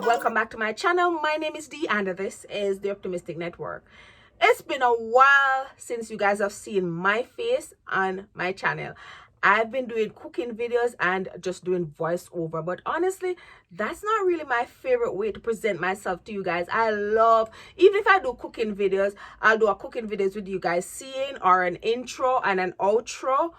welcome back to my channel. My name is Dee and this is the Optimistic Network. It's been a while since you guys have seen my face on my channel. I've been doing cooking videos and just doing voiceover, but honestly, that's not really my favorite way to present myself to you guys. I love, even if I do cooking videos, I'll do a cooking videos with you guys seeing, or an intro and an outro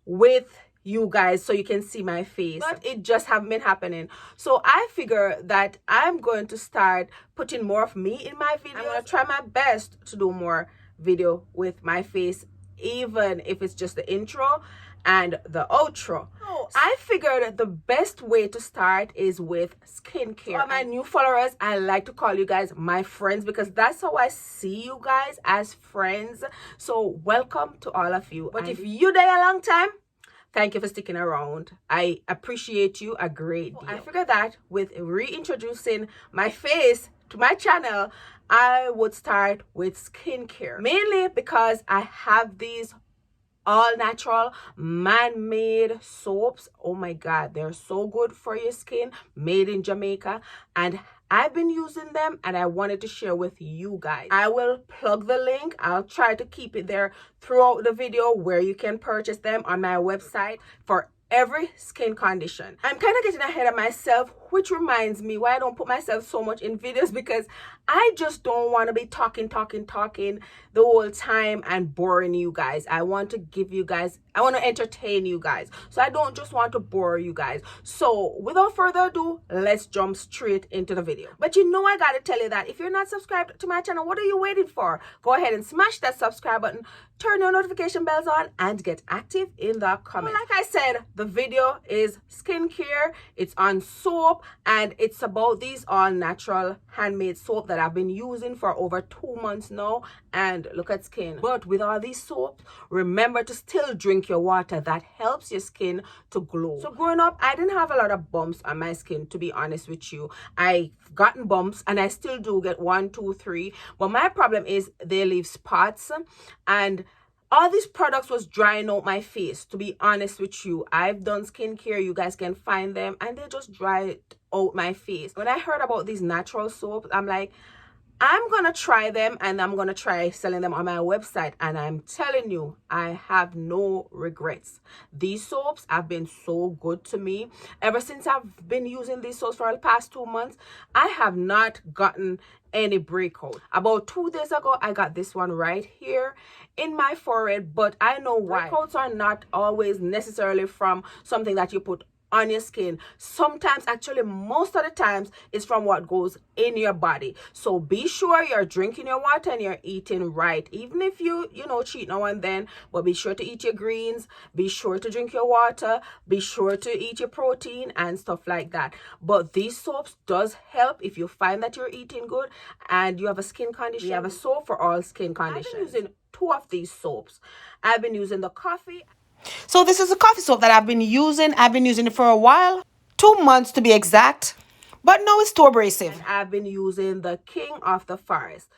with you guys so you can see my face, but it just haven't been happening. So I figure that I'm going to start putting more of me in my videos. I'm going to try my best to do more video with my face, even if it's just the intro and the outro. So I figured the best way to start is with skincare. For my new followers, I like to call you guys my friends because that's how I see you guys, as friends. So welcome to all of you. But if you die a long time, thank you for sticking around. I appreciate you a great deal. I figured that with reintroducing my face to my channel, I would start with skincare. Mainly because I have these all natural man-made soaps. Oh my god, they're so good for your skin, made in Jamaica, and I've been using them and I wanted to share with you guys. I will plug the link. I'll try to keep it there throughout the video where you can purchase them on my website for every skin condition. I'm kind of getting ahead of myself, which reminds me why I don't put myself so much in videos, because I just don't want to be talking the whole time and boring you guys. I want to give you guys, I want to entertain you guys. So I don't just want to bore you guys. So without further ado, let's jump straight into the video. But you know, I gotta tell you that if you're not subscribed to my channel, what are you waiting for? Go ahead and smash that subscribe button, turn your notification bells on, and get active in the comments. Like I said, the video is skincare. It's on soap, and it's about these all natural handmade soap that I've been using for over 2 months now, and look at skin. But with all these soaps, remember to still drink your water. That helps your skin to glow. So growing up, I didn't have a lot of bumps on my skin, to be honest with you. I've gotten bumps and I still do get 1, 2, 3, but my problem is they leave spots, and all these products was drying out my face, to be honest with you. I've done skincare, you guys can find them, and they just dry out my face. When I heard about these natural soaps, I'm like, I'm gonna try them, and I'm gonna try selling them on my website, and I'm telling you, I have no regrets. These soaps have been so good to me. Ever since I've been using these soaps for the past 2 months, I have not gotten any breakout. About 2 days ago, I got this one right here in my forehead, but I know why. Breakouts are not always necessarily from something that you put on your skin. Sometimes, actually most of the times, it's from what goes in your body. So be sure you're drinking your water and you're eating right, even if you cheat now and then. But be sure to eat your greens, be sure to drink your water, be sure to eat your protein and stuff like that. But these soaps does help if you find that you're eating good and you have a skin condition. We have a soap for all skin conditions. I've been using 2 of these soaps. I've been using the coffee. So this is a coffee soap that I've been using. I've been using it for a while, 2 months to be exact, but no, it's too abrasive. And I've been using the King of the Forest.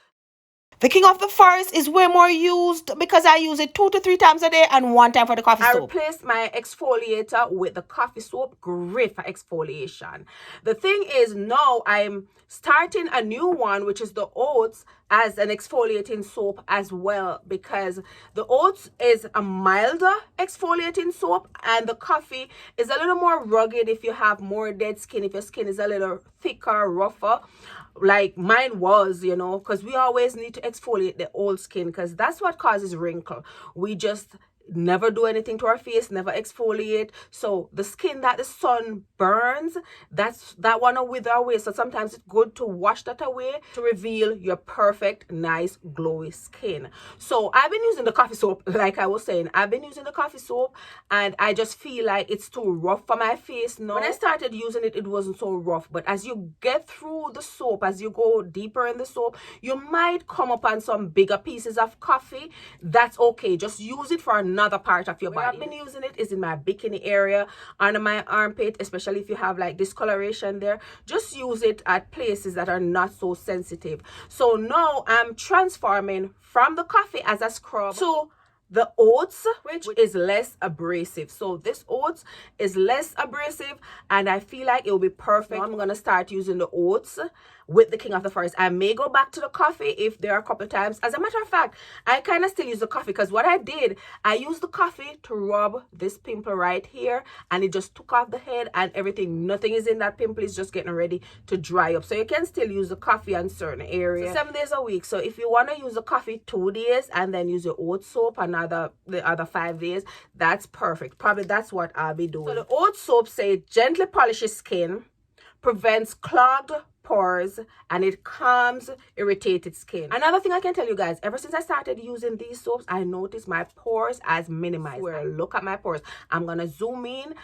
The King of the Forest is way more used because I use it 2 to 3 times a day and 1 time for the coffee soap. I replaced my exfoliator with the coffee soap. Great for exfoliation. The thing is, now I'm starting a new one, which is the oats, as an exfoliating soap as well, because the oats is a milder exfoliating soap and the coffee is a little more rugged if you have more dead skin, if your skin is a little thicker, rougher, like mine was, because we always need to exfoliate the old skin, because that's what causes wrinkle. We just never do anything to our face, never exfoliate. So the skin that the sun burns, that one will wither away. So sometimes it's good to wash that away to reveal your perfect, nice, glowy skin. So I've been using the coffee soap, like I was saying. I've been using the coffee soap and I just feel like it's too rough for my face now. When I started using it, it wasn't so rough. But as you get through the soap, as you go deeper in the soap, you might come upon some bigger pieces of coffee. That's okay. Just use it for another part of your body. Where I've been using it is in my bikini area, under my armpit, especially if you have like discoloration there. Just use it at places that are not so sensitive. So now I'm transforming from the coffee as a scrub to the oats, which is less abrasive. So this oats is less abrasive, and I feel like it will be perfect. Now I'm gonna start using the oats with the King of the Forest. I may go back to the coffee if there are a couple times. As a matter of fact, I kind of still use the coffee, because what I did, I used the coffee to rub this pimple right here, and it just took off the head and everything. Nothing is in that pimple, it's just getting ready to dry up. So you can still use the coffee on certain areas. So 7 days a week. So if you want to use the coffee 2 days and then use your oat soap the other 5 days, that's perfect. Probably that's what I'll be doing. So the oat soap say gently polishes skin, prevents clogged pores, and it calms irritated skin. Another thing I can tell you guys, ever since I started using these soaps, I noticed my pores as minimized. Where look at my pores. I'm gonna zoom in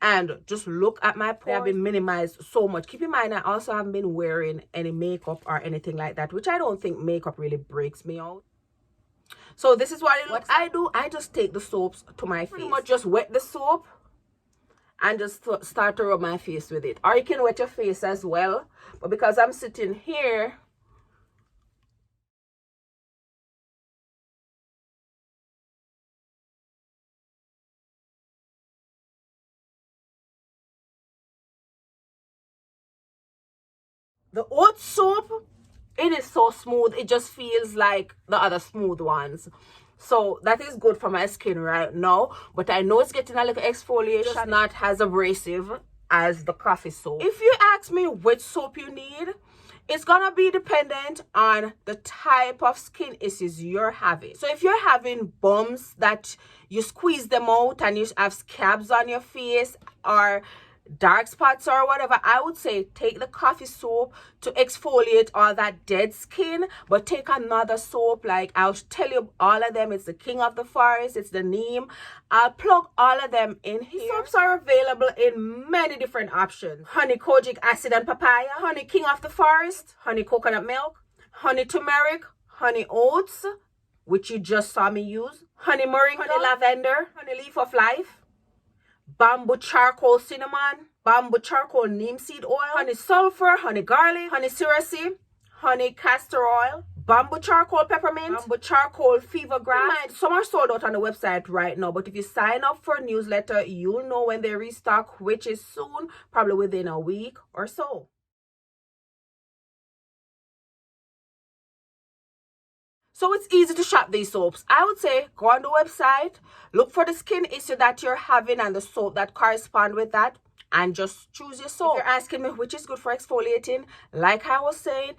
and just look at my pores. They have been minimized so much. Keep in mind, I also haven't been wearing any makeup or anything like that, which I don't think makeup really breaks me out. So this is what it looks like. I do, I just take the soaps to my face. Pretty much just wet the soap and just start to rub my face with it. Or you can wet your face as well, but because I'm sitting here, the oat soap, it is so smooth. It just feels like the other smooth ones. So that is good for my skin right now, but I know it's getting a little exfoliation, just not as abrasive as the coffee soap. If you ask me which soap you need, it's gonna be dependent on the type of skin issues you're having. So if you're having bumps that you squeeze them out and you have scabs on your face or dark spots or whatever, I would say take the coffee soap to exfoliate all that dead skin, but take another soap. Like I'll tell you all of them. It's the King of the Forest, it's the neem. I'll plug all of them in here. Soaps are available in many different options: honey kojic acid and papaya, honey King of the Forest, honey coconut milk, honey turmeric, honey oats, which you just saw me use, honey moringa, honey lavender, honey leaf of life, bamboo charcoal cinnamon, bamboo charcoal neem seed oil, honey sulfur, honey garlic, honey cerasee, honey castor oil, bamboo charcoal peppermint, bamboo charcoal fever grass. Some are sold out on the website right now, but if you sign up for a newsletter, you'll know when they restock, which is soon, probably within a week or so. So it's easy to shop these soaps. I would say go on the website, look for the skin issue that you're having and the soap that correspond with that, and just choose your soap. If you're asking me which is good for exfoliating, like I was saying,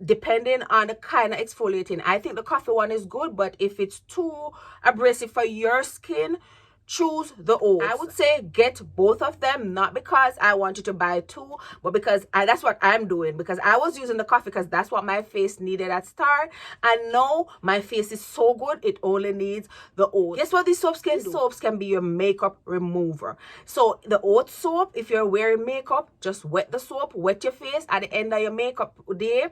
depending on the kind of exfoliating, I think the coffee one is good, but if it's too abrasive for your skin, choose the oats. I would say get both of them, not because I want you to buy two, but because that's what I'm doing, because I was using the coffee because that's what my face needed at start, and now my face is so good it only needs the oats. Guess what these soaps can do? These soaps can be your makeup remover. So the oat soap, if you're wearing makeup, just wet the soap, wet your face at the end of your makeup day,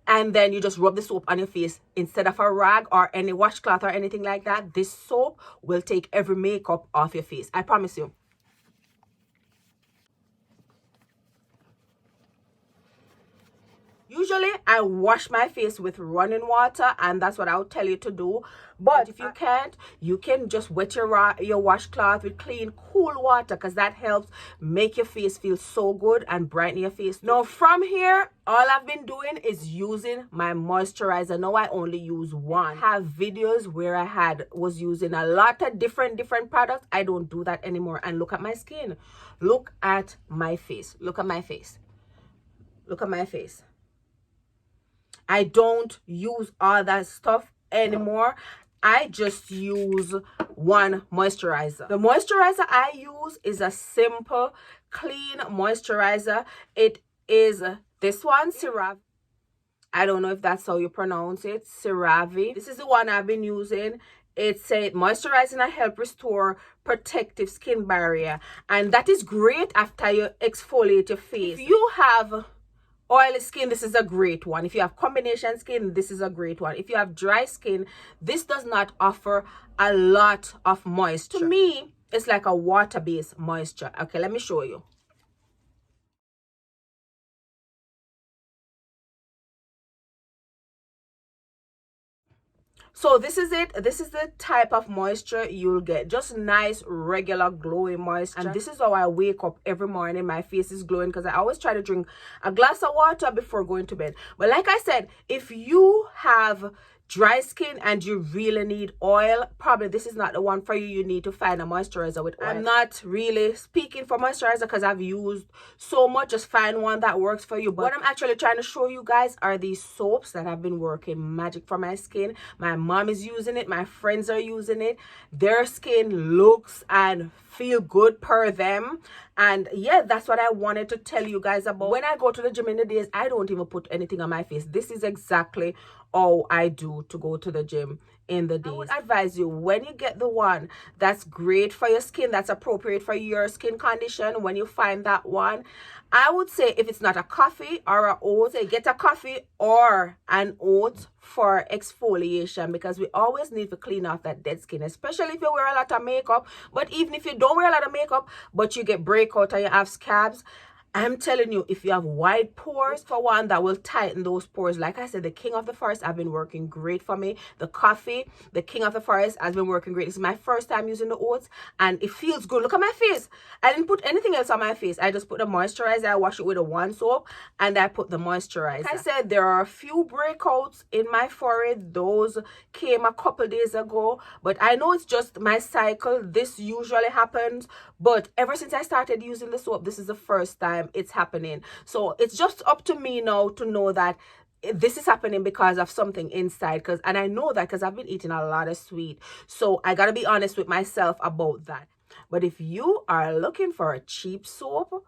and then you just rub the soap on your face instead of a rag or any washcloth or anything like that. This soap will take every makeup off your face, I promise you. Usually I wash my face with running water, and that's what I would tell you to do. But if you can't, you can just wet your washcloth with clean, cool water, because that helps make your face feel so good and brighten your face. Now from here, all I've been doing is using my moisturizer. Now I only use one. I have videos where I was using a lot of different products. I don't do that anymore. And look at my skin. Look at my face. Look at my face. Look at my face. I don't use all that stuff anymore. I just use one moisturizer. The moisturizer I use is a simple, clean moisturizer. It is this one, CeraVe. I don't know if that's how you pronounce it, CeraVe. This is the one I've been using. It said moisturizing and help restore protective skin barrier, and that is great after you exfoliate your face. If you have oily skin, this is a great one. If you have combination skin, this is a great one. If you have dry skin, this does not offer a lot of moisture. To me, it's like a water-based moisture. Okay, let me show you. So this is it. This is the type of moisture you'll get. Just nice, regular, glowing moisture. And this is how I wake up every morning. My face is glowing because I always try to drink a glass of water before going to bed. But like I said, if you have dry skin and you really need oil, probably this is not the one for you. You need to find a moisturizer with oil. I'm not really speaking for moisturizer because I've used so much. Just find one that works for you. But what I'm actually trying to show you guys are these soaps that have been working magic for my skin. My mom is using it, my friends are using it. Their skin looks and feel good per them. And yeah, that's what I wanted to tell you guys about. When I go to the gym in the days, I don't even put anything on my face. This is exactly all I do to go to the gym in the days. I would advise you, when you get the one that's great for your skin, that's appropriate for your skin condition, when you find that one, I would say if it's not a coffee or an oat, say get a coffee or an oat for exfoliation, because we always need to clean off that dead skin, especially if you wear a lot of makeup. But even if you don't wear a lot of makeup but you get breakout or you have scabs, I'm telling you, if you have wide pores, for one, that will tighten those pores. Like I said, the King of the Forest have been working great for me. The coffee, the King of the Forest, has been working great. This is my first time using the oats and it feels good. Look at my face. I didn't put anything else on my face. I just put the moisturizer. I wash it with a one soap and I put the moisturizer. Like I said, there are a few breakouts in my forehead. Those came a couple days ago, but I know it's just my cycle. This usually happens, but ever since I started using the soap, this is the first time it's happening. So it's just up to me now to know that this is happening because of something inside, and I know that because I've been eating a lot of sweet. So I gotta be honest with myself about that. But if you are looking for a cheap soap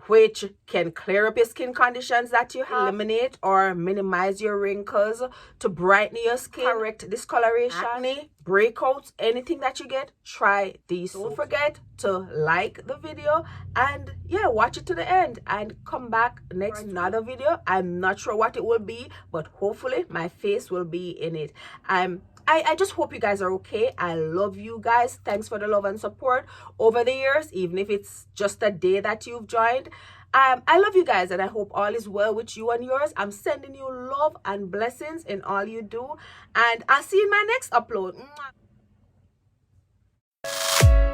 which can clear up your skin conditions that you have, eliminate or minimize your wrinkles, to brighten your skin, correct discoloration, acne, breakouts, anything that you get, try these. Don't forget to like the video and yeah, watch it to the end and come back next another video. I'm not sure what it will be, but hopefully my face will be in it. I just hope you guys are okay. I love you guys. Thanks for the love and support over the years, even if it's just a day that you've joined. I love you guys and I hope all is well with you and yours. I'm sending you love and blessings in all you do. And I'll see you in my next upload. Mwah.